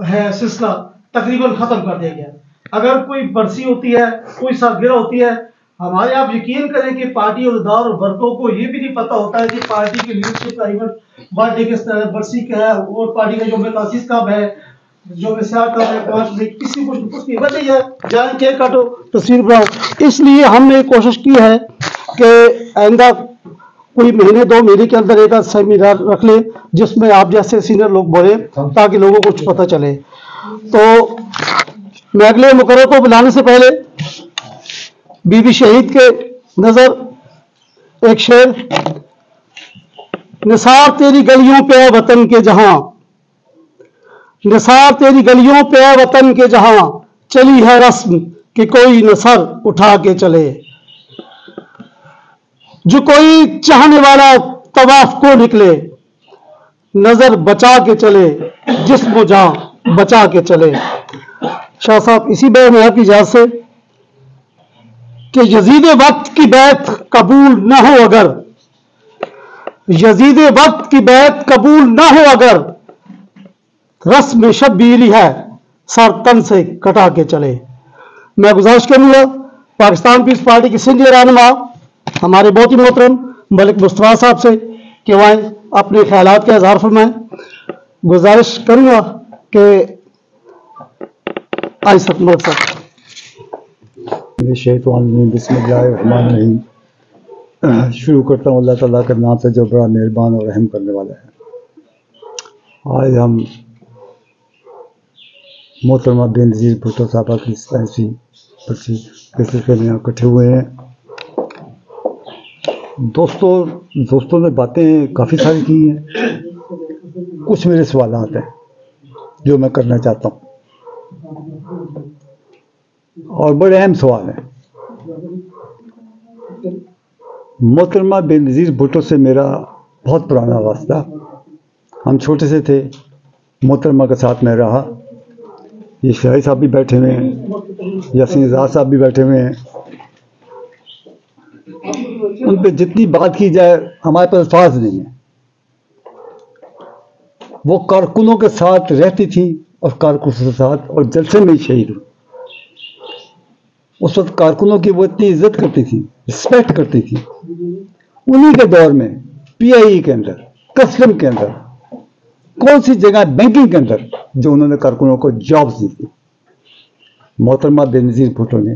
ہے سلسلہ تقریباً ختم کر دیا گیا. اگر کوئی برسی ہوتی ہے، کوئی سالگرہ ہوتی ہے، ہمارے آپ یقین کریں کہ پارٹی اور ادار اور ورکروں کو یہ بھی نہیں پتا ہوتا ہے کہ پارٹی کی لیڈرشپ کا ایونٹ برتھ ڈے کس طرح برسی کیا ہے اور پارٹی کا یوم تاسیس کب ہے، جو سیاح کب ہے، 5 مئی، کسی کو کچھ نہیں بس یہ ہے جان کیک کاٹو تصویر بناؤ. اس لیے ہم نے کوشش کی ہے کہ آئندہ کوئی مہینے 2 مہینے کے اندر ایک سیمینار رکھ لیں جس میں آپ جیسے سینئر لوگ بولیں تاکہ لوگوں کو کچھ پتہ چلے. تو میں اگلے مقرر کو بلانے سے پہلے بی بی شہید کے نظر ایک شعر: نثار تیری گلیوں پہ وطن کے جہاں، نثار تیری گلیوں پہ وطن کے جہاں، چلی ہے رسم کہ کوئی نہ سر اٹھا کے چلے، جو کوئی چاہنے والا طواف کو نکلے، نظر بچا کے چلے، جسم و جاں بچا کے چلے. شاہ صاحب اسی بیت میں آپ کی اجازت سے کہ یزید وقت کی بیعت قبول نہ ہو اگر، یزید وقت کی بیعت قبول نہ ہو اگر، رسم شبیلی ہے سر تن سے کٹا کے چلے. میں گزارش کروں گا پاکستان پیپلز پارٹی کے سینئر رہنما ہمارے بہت ہی محترم ملک مصطفیٰ صاحب سے کہ وہ اپنے خیالات کا اظہار فرمائیں. گزارش کروں گا کہ آئیسٹ ملک صاحب. بسم اللہ الرحمن الرحیم. شروع کرتا ہوں اللہ تعالیٰ کے نام سے جو بڑا مہربان اور رحم کرنے والا ہے. آج ہم محترمہ بے نظیر بھٹو صاحبہ کی 87ویں برسی کے سلسلے میں اکٹھے ہوئے ہیں. دوستوں نے باتیں کافی ساری کی ہیں. کچھ میرے سوالات ہیں جو میں کرنا چاہتا ہوں اور بڑے اہم سوال ہیں. محترمہ بے نظیر بھٹو سے میرا بہت پرانا واسطہ، ہم چھوٹے سے تھے، محترمہ کے ساتھ میں رہا. یہ شاہی صاحب بھی بیٹھے ہوئے ہیں، یاسین زاد صاحب بھی بیٹھے ہوئے ہیں. ان پہ جتنی بات کی جائے ہمارے پاس الفاظ نہیں ہیں. وہ کارکنوں کے ساتھ رہتی تھی اور کارکنوں کے ساتھ اور جلسے میں ہی شہید ہوئی. اس وقت کارکنوں کی وہ اتنی عزت کرتی تھی، رسپیکٹ کرتی تھی. انہی کے دور میں پی آئی ای کے اندر، کسٹم کے اندر، کون سی جگہ بینکنگ کے اندر جو انہوں نے کارکنوں کو جابز دی تھی. محترمہ بے نظیر بھٹو نے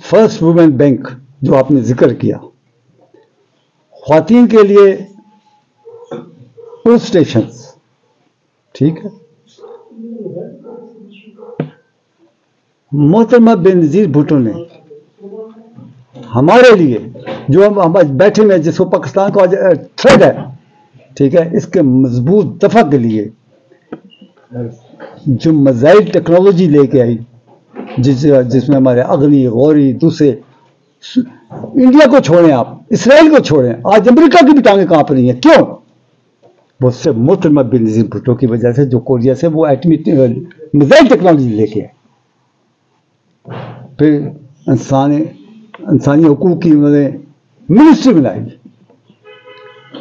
فرسٹ وومن بینک جو آپ نے ذکر کیا، خواتین کے لیے پولیس اسٹیشنز، ٹھیک ہے. محترمہ بے نظیر بھٹو نے ہمارے لیے جو ہم بیٹھے میں جس کو پاکستان کو آج تھریٹ ہے، ٹھیک ہے، اس کے مضبوط دفع کے لیے جو میزائل ٹیکنالوجی لے کے آئی، جس میں ہمارے اگنی، غوری، دوسرے، انڈیا کو چھوڑیں، آپ اسرائیل کو چھوڑیں، آج امریکہ کی بھی ٹانگیں کہاں پر نہیں ہیں. کیوں؟ وہ صرف محترمہ بے نظیر بھٹو کی وجہ سے، جو کوریا سے وہ ایٹمی میزائل ٹیکنالوجی لے کے آئے. پھر انسانی حقوق کی انہوں نے منسٹری بنائی.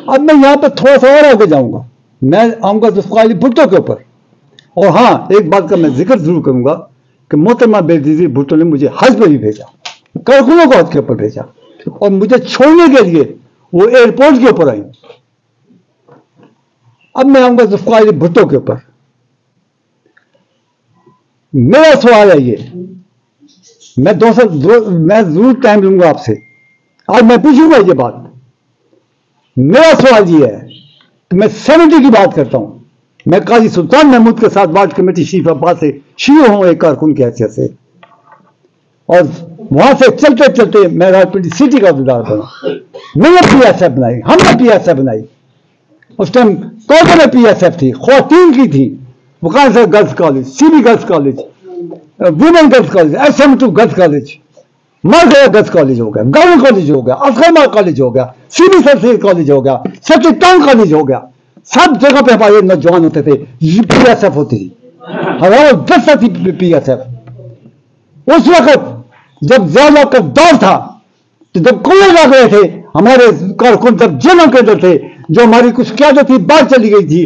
اب میں یہاں پہ تھوڑا سا اور آگے جاؤں گا، میں آؤں گا ذوالفقار بھٹو کے اوپر. اور ہاں، ایک بات کا میں ذکر ضرور کروں گا کہ محترمہ بے نظیر بھٹو نے مجھے حج پہ بھی بھیجا، کارکنوں کو حج کے اوپر بھیجا، اور مجھے چھوڑنے کے لیے وہ ایئرپورٹ کے اوپر آئی. اب میں آؤں گا ذوالفقار بھٹو کے اوپر. میرا سوال ہے یہ، میں ضرور ٹائم لوں گا آپ سے، آج میں پوچھوں گا یہ بات. میرا سوال یہ ہے کہ میں 70 کی بات کرتا ہوں. میں قاضی سلطان محمود کے ساتھ وارڈ کمیٹی شریف آباد سے شروع ہوں ایک کارکن کی حیثیت سے، اور وہاں سے چلتے چلتے میں راولپنڈی سٹی کا عہدیدار بنا. میں نے پی ایس ایف بنائی، ہم نے پی ایس ایف بنائی. اس ٹائم کوٹے میں پی ایس ایف تھی، خواتین کی تھی، وکانسر girls college, C B girls college, women girls college, SM2 girls college, مارگیا گرلس کالج ہو گیا، گورنمنٹ کالج ہو گیا، افغان کالج ہو گیا، سی بی سر کالج ہو گیا، سیکٹر ٹاؤن کالج ہو گیا. سب جگہ پہ ہمارے نوجوان ہوتے تھے. پی ایس ایف ہوتی تھی، ہزاروں 10 تھی پی ایس ایف. اس وقت جب ضیاء کا دور تھا، تو جب کوئے لگ رہے تھے، ہمارے کارکن جب جیلوں کے اندر تھے، جو ہماری کچھ قیادت تھی باہر چلی گئی تھی،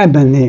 MNA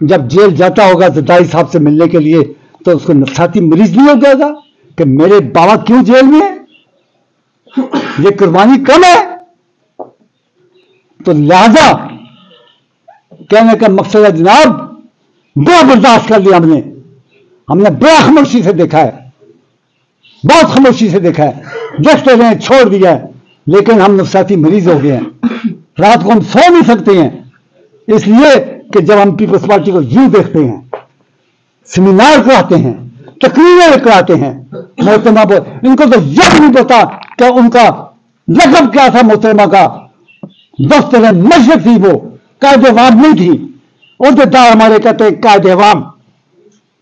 جب جیل جاتا ہوگا زرداری صاحب سے ملنے کے لیے تو اس کو نفسیاتی مریض نہیں ہو جائے گا کہ میرے بابا کیوں جیل میں ہے؟ یہ قربانی کم ہے. تو لہذا کہنے کا مقصد ہے جناب بڑا برداشت کر لیا ہم نے بڑا خاموشی سے دیکھا ہے, بہت خاموشی سے دیکھا ہے, دیکھتے رہے چھوڑ دیا ہے, لیکن ہم نفسیاتی مریض ہو گئے ہیں. رات کو ہم سو نہیں سکتے ہیں اس لیے کہ جب ہم پیپلز پارٹی کو یوں دیکھتے ہیں, سیمینار کراتے ہیں, تقریریں کراتے ہیں, محترمہ ان کو تو یہ نہیں پتا کہ ان کا لقب کیا تھا. محترمہ کا دفتر مشرق تھی, وہ قائد عوام نہیں تھی. عہدیدار ہمارے کہتے ہیں قائد عوام,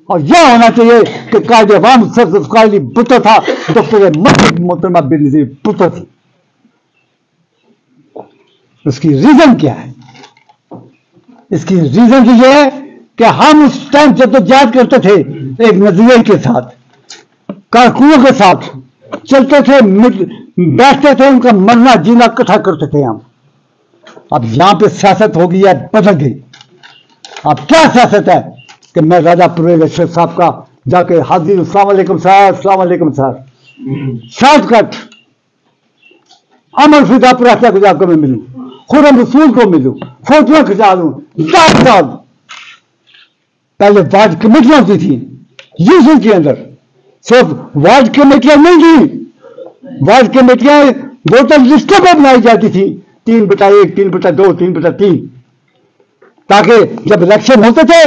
اور یہ ہونا چاہیے کہ قائد عوام سرفقالی بتر تھا, دفتر مشرق محترمہ بینظیر بتر تھی. اس کی ریزن کیا ہے؟ اس کی ریزن یہ ہے کہ ہم اس ٹائم جدوجہد کرتے تھے ایک نظریے کے ساتھ, کارکنوں کے ساتھ چلتے تھے, بیٹھتے تھے, ان کا مرنا جینا اکٹھا کرتے تھے ہم. اب یہاں پہ سیاست ہو گئی ہے, بدل گئی. اب کیا سیاست ہے کہ میں راجہ پرویز اشرف صاحب کا جا کے حاضر, السلام علیکم سر, السلام علیکم سر, شارٹ کٹ امر فدا پراٹھا کو جا کر میں ملوں, خرم رسول کو ملوں, فوٹو کھچا لوں. 10 سال پہلے وارڈ کمیٹیاں ہوتی تھیں یوسف کے اندر, صرف وارڈ کمیٹیاں نہیں تھیں, وارڈ کمیٹیاں ووٹر لسٹوں پہ بنائی جاتی تھیں 3/1, 3/2, 3/3, تاکہ جب الیکشن ہوتے تھے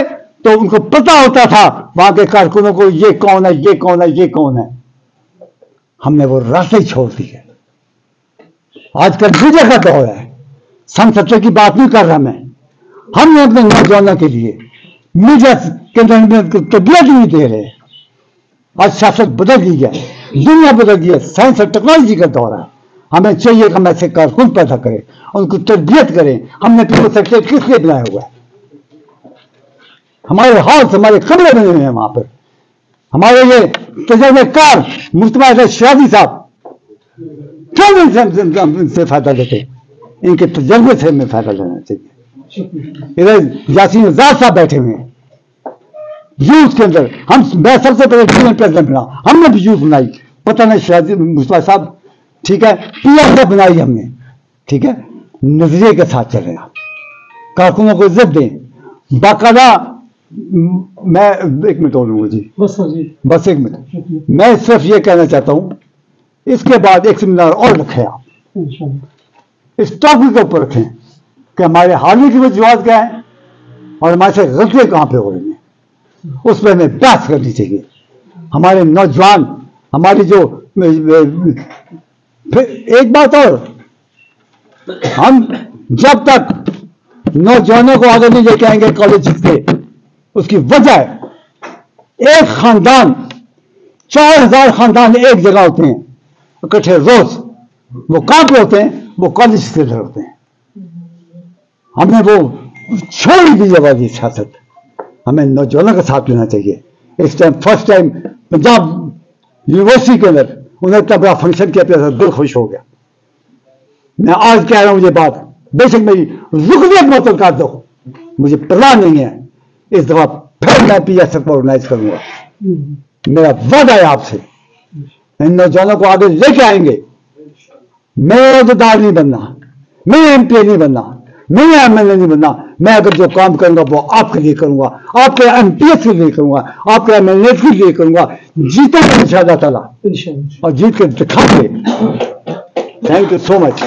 تو ان کو پتا ہوتا تھا وہاں کے کارکنوں کو یہ کون ہے, یہ کون ہے, یہ کون ہے. ہم نے وہ راستے چھوڑ دی ہے. آج کل میڈیا کا دور ہے, سن 70 کی بات نہیں کر رہا میں. ہم نے اپنے نوجوانوں کے لیے میڈیا کے اندر تربیت نہیں دے رہے. آج سیاست بدل گئی ہے, دنیا بدل گئی ہے, سائنس اور ٹیکنالوجی کا دور ہے. ہمیں چاہیے کہ ہم ایسے کارکن پیدا کریں, ان کو تربیت کریں. ہم نے پیپل سیکٹریٹ کس لیے بنایا ہوا ہے؟ ہمارے ہاؤس, ہمارے کمرے بنے ہوئے ہیں وہاں پر. ہمارے یہ تجربے کار مفتی شادی صاحب کیوں ان سے فائدہ لیتے؟ ان کے تجربے سے ہمیں فائدہ لینا چاہیے. ادھر یاسین آزاد صاحب بیٹھے ہوئے ہیں یوتھ کے اندر. میں سب سے پہلے پریزیڈنٹ بنا, ہم نے بھی یوتھ بنائی. پتہ نہیں شادی مصطفیٰ صاحب, ٹھیک ہے, پی بنائی ہم نے, ٹھیک ہے. نظریے کے ساتھ چل رہے ہیں, کارکنوں کو عزت دیں باقاعدہ. میں 1 منٹ اور لوں گا جی, بس 1 منٹ. میں صرف یہ کہنا چاہتا ہوں, اس کے بعد ایک سیمینار اور رکھیں آپ, اس ٹاپک کے اوپر رکھیں کہ ہمارے حالیہ کی وجوہات کیا ہیں اور ہمارے سے غلطیاں کہاں پہ ہو رہی ہیں. اس پہ ہمیں بحث کرنی چاہیے. ہمارے نوجوان, ہماری جو پھر ایک بات اور, ہم جب تک نوجوانوں کو آگے نہیں لے کے آئیں گے کالج سے, اس کی وجہ ہے ایک خاندان, 4000 خاندان ایک جگہ ہوتے ہیں اکٹھے روز. وہ کہاں پہ ہوتے ہیں؟ وہ کالج سے ہوتے ہیں. ہم نے وہ چھوڑ دی ہے والی سیاست. ہمیں نوجوانوں کا ساتھ لینا چاہیے. اس time first time Punjab university کے اندر انہوں نے اتنا بڑا فنکشن کیا, پہ دل خوش ہو گیا. میں آج کہہ رہا ہوں یہ بات, بے شک میری رکنیت معطل کر دو, مجھے پرواہ نہیں ہے. اس دفعہ پھر میں پی ایس ایف کو آرگنائز کروں گا. میرا وعدہ ہے آپ سے, ان نوجوانوں کو آگے لے کے آئیں گے. میں عہدیدار نہیں بننا, میں ایم پی نہیں بننا, میں ایم ایل اے نہیں بننا. میں اگر جو کام کروں گا وہ آپ کے لیے کروں گا, آپ کے ایم پی ایس کے لیے کروں گا, آپ کے ایم ایل اے کے لیے کروں گا. جیتے گا انشاءاللہ تعالیٰ, اور جیت کے دکھا دے. Thank you so much.